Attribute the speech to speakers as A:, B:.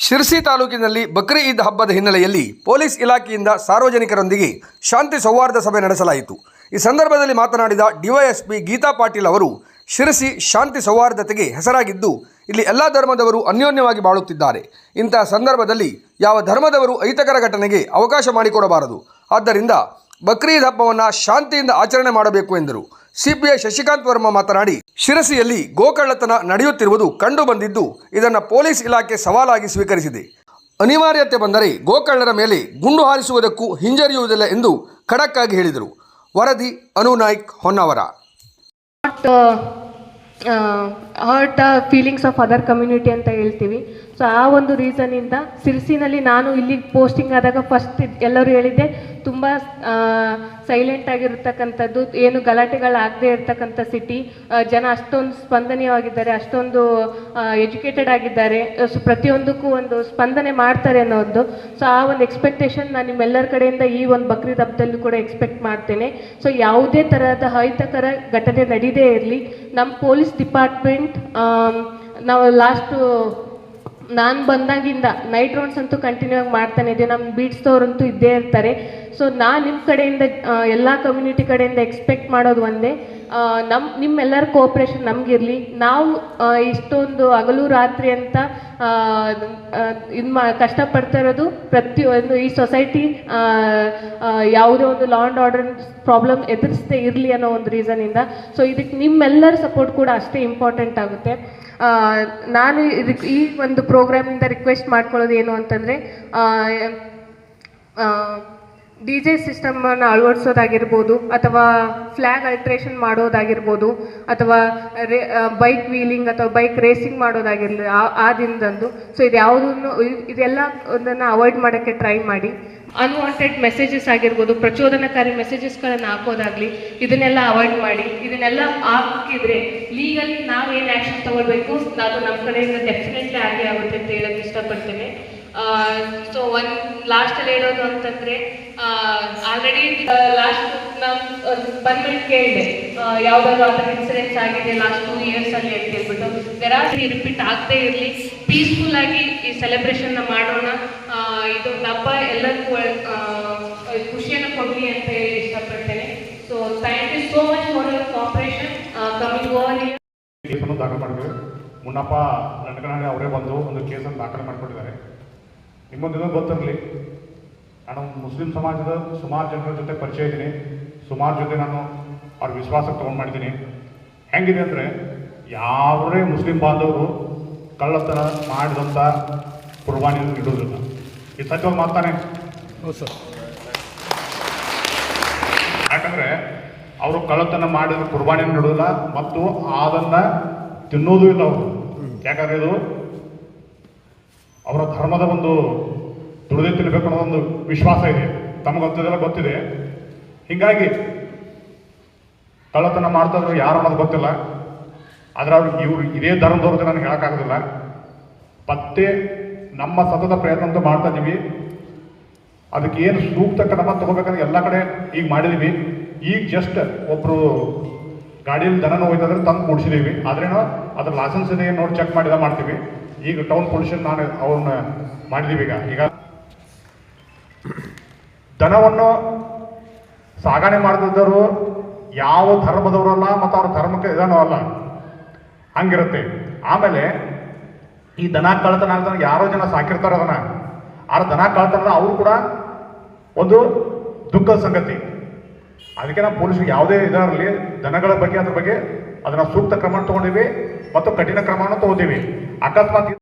A: ಶಿರಸಿ ತಾಲೂಕಿನಲ್ಲಿ ಬಕ್ರೀ ಈದ್ ಹಬ್ಬದ ಹಿನ್ನೆಲೆಯಲ್ಲಿ ಪೊಲೀಸ್ ಇಲಾಖೆಯಿಂದ ಸಾರ್ವಜನಿಕರೊಂದಿಗೆ ಶಾಂತಿ ಸೌಹಾರ್ದ ಸಭೆ ನಡೆಸಲಾಯಿತು. ಈ ಸಂದರ್ಭದಲ್ಲಿ ಮಾತನಾಡಿದ ಡಿವೈಎಸ್ಪಿ ಗೀತಾ ಪಾಟೀಲ್ ಅವರು, ಶಿರಸಿ ಶಾಂತಿ ಸೌಹಾರ್ದತೆಗೆ ಹೆಸರಾಗಿದ್ದು ಇಲ್ಲಿ ಎಲ್ಲ ಧರ್ಮದವರು ಅನ್ಯೋನ್ಯವಾಗಿ ಬಾಳುತ್ತಿದ್ದಾರೆ. ಇಂತಹ ಸಂದರ್ಭದಲ್ಲಿ ಯಾವ ಧರ್ಮದವರು ಅಹಿತಕರ ಘಟನೆಗೆ ಅವಕಾಶ ಮಾಡಿಕೊಡಬಾರದು. ಆದ್ದರಿಂದ ಬಕ್ರೀದ್ ಹಬ್ಬವನ್ನು ಶಾಂತಿಯಿಂದ ಆಚರಣೆ ಮಾಡಬೇಕು ಎಂದರು. ಸಿಪಿಐ ಶಶಿಕಾಂತ್ ವರ್ಮ ಮಾತನಾಡಿ, ಶಿರಸಿಯಲ್ಲಿ ಗೋಕಳ್ಳತನ ನಡೆಯುತ್ತಿರುವುದು ಕಂಡು ಬಂದಿದ್ದು ಇದನ್ನು ಪೊಲೀಸ್ ಇಲಾಖೆ ಸವಾಲಾಗಿ ಸ್ವೀಕರಿಸಿದೆ. ಅನಿವಾರ್ಯತೆ ಬಂದರೆ ಗೋಕಳ್ಳರ ಮೇಲೆ ಗುಂಡು ಹಾರಿಸುವುದಕ್ಕೂ ಹಿಂಜರಿಯುವುದಿಲ್ಲ ಎಂದು ಖಡಕ್ ಆಗಿ ಹೇಳಿದರು. ವರದಿ Anu Naik, Honnavar.
B: Hurt the feelings of other community ಅಂತ ಹೇಳ್ತೀವಿ. ಸೊ ಆ ಒಂದು ರೀಸನಿಂದ ಸಿರ್ಸಿನಲ್ಲಿ ನಾನು ಇಲ್ಲಿಗೆ ಪೋಸ್ಟಿಂಗ್ ಆದಾಗ ಫಸ್ಟ್ ಎಲ್ಲರೂ ಹೇಳಿದ್ದೆ, ತುಂಬ ಸೈಲೆಂಟ್ ಆಗಿರ್ತಕ್ಕಂಥದ್ದು, ಏನು ಗಲಾಟೆಗಳಾಗದೇ ಇರ್ತಕ್ಕಂಥ ಸಿಟಿ, ಜನ ಅಷ್ಟೊಂದು ಸ್ಪಂದನೀಯವಾಗಿದ್ದಾರೆ, ಅಷ್ಟೊಂದು ಎಜುಕೇಟೆಡ್ ಆಗಿದ್ದಾರೆ, ಸೊ ಪ್ರತಿಯೊಂದಕ್ಕೂ ಒಂದು ಸ್ಪಂದನೆ ಮಾಡ್ತಾರೆ ಅನ್ನೋದು. ಸೊ ಆ ಒಂದು ಎಕ್ಸ್ಪೆಕ್ಟೇಷನ್ ನಾನು ನಿಮ್ಮೆಲ್ಲರ ಕಡೆಯಿಂದ ಈ ಒಂದು ಬಕ್ರೀದ್ ಹಬ್ಬದಲ್ಲೂ ಕೂಡ ಎಕ್ಸ್ಪೆಕ್ಟ್ ಮಾಡ್ತೇನೆ. ಸೊ ಯಾವುದೇ ಥರದ ಅಹಿತಕರ ಘಟನೆ ನಡೀದೇ ಇರಲಿ, ನಮ್ಮ ಪೊಲೀಸ್ ಡಿಪಾರ್ಟ್ಮೆಂಟ್ ನಾವು ನಾನು ಬಂದಾಗಿಂದ ನೈಟ್ ರೌಂಡ್ಸ್ ಅಂತೂ ಕಂಟಿನ್ಯೂ ಆಗಿ ಮಾಡ್ತಾನೆ ಇದ್ದೀವಿ. ನಮ್ಮ ಬೀಟ್ಸ್ದವ್ರಂತೂ ಇದ್ದೇ ಇರ್ತಾರೆ. ಸೊ ನಿಮ್ಮ ಕಡೆಯಿಂದ ಎಲ್ಲ ಕಮ್ಯುನಿಟಿ ಕಡೆಯಿಂದ ಎಕ್ಸ್ಪೆಕ್ಟ್ ಮಾಡೋದು ಒಂದೇ, ನಿಮ್ಮೆಲ್ಲರ ಕೋಆಪ್ರೇಷನ್ ನಮಗಿರಲಿ. ನಾವು ಇಷ್ಟೊಂದು ಹಗಲು ರಾತ್ರಿ ಅಂತ ಕಷ್ಟಪಡ್ತಾ ಇರೋದು ಪ್ರತಿಯೊಂದು ಈ ಸೊಸೈಟಿ ಯಾವುದೇ ಒಂದು ಲಾ ಆ್ಯಂಡ್ ಆರ್ಡರ್ ಪ್ರಾಬ್ಲಮ್ ಎದುರಿಸದೇ ಇರಲಿ ಅನ್ನೋ ಒಂದು ರೀಸನಿಂದ. ಸೊ ಇದಕ್ಕೆ ನಿಮ್ಮೆಲ್ಲರ ಸಪೋರ್ಟ್ ಕೂಡ ಅಷ್ಟೇ ಇಂಪಾರ್ಟೆಂಟ್ ಆಗುತ್ತೆ. ನಾನು ಇದಕ್ಕೆ ಈ ಒಂದು ಪ್ರೋಗ್ರಾಮಿಂದ ರಿಕ್ವೆಸ್ಟ್ ಮಾಡ್ಕೊಳ್ಳೋದು ಏನು ಅಂತಂದರೆ, DJ ಸಿಸ್ಟಮನ್ನು ಅಳವಡಿಸೋದಾಗಿರ್ಬೋದು, ಅಥವಾ ಫ್ಲ್ಯಾಗ್ ಅಲ್ಟ್ರೇಷನ್ ಮಾಡೋದಾಗಿರ್ಬೋದು, ಅಥವಾ ಬೈಕ್ ವೀಲಿಂಗ್ ಅಥವಾ ಬೈಕ್ ರೇಸಿಂಗ್ ಮಾಡೋದಾಗಿರಲಿ ಆ ದಿನದಂದು. ಸೊ ಇದೆಲ್ಲ ಒಂದನ್ನು ಅವಾಯ್ಡ್ ಮಾಡೋಕ್ಕೆ ಟ್ರೈ ಮಾಡಿ. ಅನ್ವಾಂಟೆಡ್ ಮೆಸೇಜಸ್ ಆಗಿರ್ಬೋದು, ಪ್ರಚೋದನಕಾರಿ ಮೆಸೇಜಸ್ಗಳನ್ನು ಹಾಕೋದಾಗಲಿ, ಇದನ್ನೆಲ್ಲ ಅವಾಯ್ಡ್ ಮಾಡಿ. ಇದನ್ನೆಲ್ಲ ಹಾಕಿದರೆ ಲೀಗಲಿ ನಾವೇನು ಆ್ಯಕ್ಷನ್ ತೊಗೊಳ್ಬೇಕು ಅದು ನಮ್ಮ ಕಡೆಯಿಂದ ಡೆಫಿನೆಟ್ಲಿ ಆಗೇ ಆಗುತ್ತೆ ಅಂತ ಹೇಳೋಕ್ಕೆ ಇಷ್ಟಪಡ್ತೇನೆ. ಸೊ ಲಾಸ್ಟಲ್ಲಿ ಹೇಳೋದು ಅಂತಂದರೆ, ಆಲ್ರೆಡಿ ಲಾಸ್ಟ್ ನಾನು ಬಂದ್ಬಿಟ್ಟು ಕೇಳಿದೆ ಯಾವುದಾದ್ರು ಆ ಥರ ಇನ್ಸಿಡೆಂಟ್ಸ್ ಆಗಿದೆ ಲಾಸ್ಟ್ 2 ಇಯರ್ಸಲ್ಲಿ ಅಂತ ಹೇಳ್ಬಿಟ್ಟು. ರಿಪೀಟ್ ಆಗದೇ ಇರಲಿ, ಪೀಸ್ಫುಲ್ಲಾಗಿ ಈ ಸೆಲೆಬ್ರೇಷನ್ನ ಮಾಡೋಣ. ಇದು ಹಬ್ಬ ಎಲ್ಲರಿಗೂ ಖುಷಿಯನ್ನು ಕೊಡಲಿ ಅಂತ ಹೇಳಿ ಇಷ್ಟಪಡ್ತೇನೆ. So thank you so much for your cooperation coming over here.
C: ಕೇಸನ್ನು ದಾಖಲು ಮಾಡಿದ್ದೇವೆ. ಮುನ್ನಪ್ಪ ಲಂಡಕನಹಳ್ಳಿ ಅವರೇ ಬಂದು ಒಂದು ಕೇಸನ್ನು ದಾಖಲು ಮಾಡಿಕೊಟ್ಟಿದ್ದಾರೆ. ನಿಮ್ಮೊಂದು ಇದನ್ನು ಗೊತ್ತಿರಲಿ, ನಾನು ಮುಸ್ಲಿಂ ಸಮಾಜದ ಸುಮಾರು ಜನರ ಜೊತೆ ಪರಿಚಯ ಇದ್ದೀನಿ, ಸುಮಾರು ಜೊತೆ ನಾನು ಅವ್ರ ವಿಶ್ವಾಸಕ್ಕೆ ತೊಗೊಂಡು ಮಾಡಿದ್ದೀನಿ. ಹೆಂಗಿದೆ ಅಂದರೆ, ಯಾವುದೇ ಮುಸ್ಲಿಂ ಬಾಂಧವರು ಕಳ್ಳತನ ಮಾಡಿದಂಥ ಕುರ್ಬಾನಿಯನ್ನು ಇಡೋದಿಲ್ಲ. ಈ ಸತ್ಯವಾಗಿ ಮಾತಾನೆ.
A: ಹೌದು ಸರ್.
C: ಯಾಕಂದರೆ ಅವರು ಕಳ್ಳತನ ಮಾಡಿದ ಕುರ್ಬಾನಿಯನ್ನು ಇಡೋದಿಲ್ಲ ಮತ್ತು ಅದನ್ನು ತಿನ್ನೋದು ಇಲ್ಲ ಅವರು. ಯಾಕಂದರೆ ಇದು ಅವರ ಧರ್ಮದ ಒಂದು ದುಡಿದೇ ತಿನ್ನಬೇಕು ಅನ್ನೋ ಒಂದು ವಿಶ್ವಾಸ ಇದೆ, ತಮಗಂತದೆಲ್ಲ ಗೊತ್ತಿದೆ. ಹೀಗಾಗಿ ಕಳ್ಳತನ ಮಾಡ್ತಾಯಿದ್ರು ಯಾರು ಅನ್ನೋದು ಗೊತ್ತಿಲ್ಲ. ಆದರೆ ಇವರು ಇದೇ ಧರ್ಮದವ್ರದ್ದು ನನಗೆ ಹೇಳೋಕ್ಕಾಗೋದಿಲ್ಲ. ಪತ್ತೆ ನಮ್ಮ ಸತತ ಪ್ರಯತ್ನ ಅಂತ ಮಾಡ್ತಾ ಇದ್ದೀವಿ. ಅದಕ್ಕೆ ಏನು ಸೂಕ್ತ ಕ್ರಮ ತಗೋಬೇಕಂದ್ರೆ ಎಲ್ಲ ಕಡೆ ಈಗ ಮಾಡಿದ್ದೀವಿ. ಈಗ ಜಸ್ಟ್ ಒಬ್ಬರು ಗಾಡಿಯಲ್ಲಿ ದನನ ಹೋಯ್ತಂದ್ರೆ ತಂದು ಕೂಡಿಸಿದ್ದೀವಿ. ಆದ್ರೇನೋ ಅದ್ರ ಲೈಸೆನ್ಸ್ ಇದೆ ನೋಡಿ ಚೆಕ್ ಮಾಡಿದ ಮಾಡ್ತೀವಿ. ಈಗ ಟೌನ್ ಪೊಲ್ಯೂಷನ್ ನಾನು ಅವ್ರನ್ನ ಮಾಡಿದ್ದೀವಿ. ಈಗ ದನವನ್ನು ಸಾಗಣೆ ಮಾಡ್ತಿದ್ದವರು ಯಾವ ಧರ್ಮದವರಲ್ಲ ಮತ್ತು ಅವ್ರ ಧರ್ಮಕ್ಕೆ ಇದನ್ನೋ ಅಲ್ಲ, ಹಂಗಿರುತ್ತೆ. ಆಮೇಲೆ ಈ ದನ ಕಳ್ತನ ಆಗ್ತಾನೆ ಯಾರೋ ಜನ ಸಾಕಿರ್ತಾರೆ ಅದನ್ನ, ಆ ದನ ಕಳ್ತನ ಅವರು ಕೂಡ ಒಂದು ದುಃಖದ ಸಂಗತಿ. ಅದಕ್ಕೆ ನಾವು ಪೊಲೀಸ್ಗೆ ಯಾವುದೇ ಇದರಲ್ಲಿ ದನಗಳ ಬಗ್ಗೆ ಅದ್ರ ಬಗ್ಗೆ ಅದನ್ನು ಸೂಕ್ತ ಕ್ರಮ ತಗೊಂಡಿವಿ ಮತ್ತು ಕಠಿಣ ಕ್ರಮವನ್ನು ತಗೋತೀವಿ. ಅಕಸ್ಮಾತ್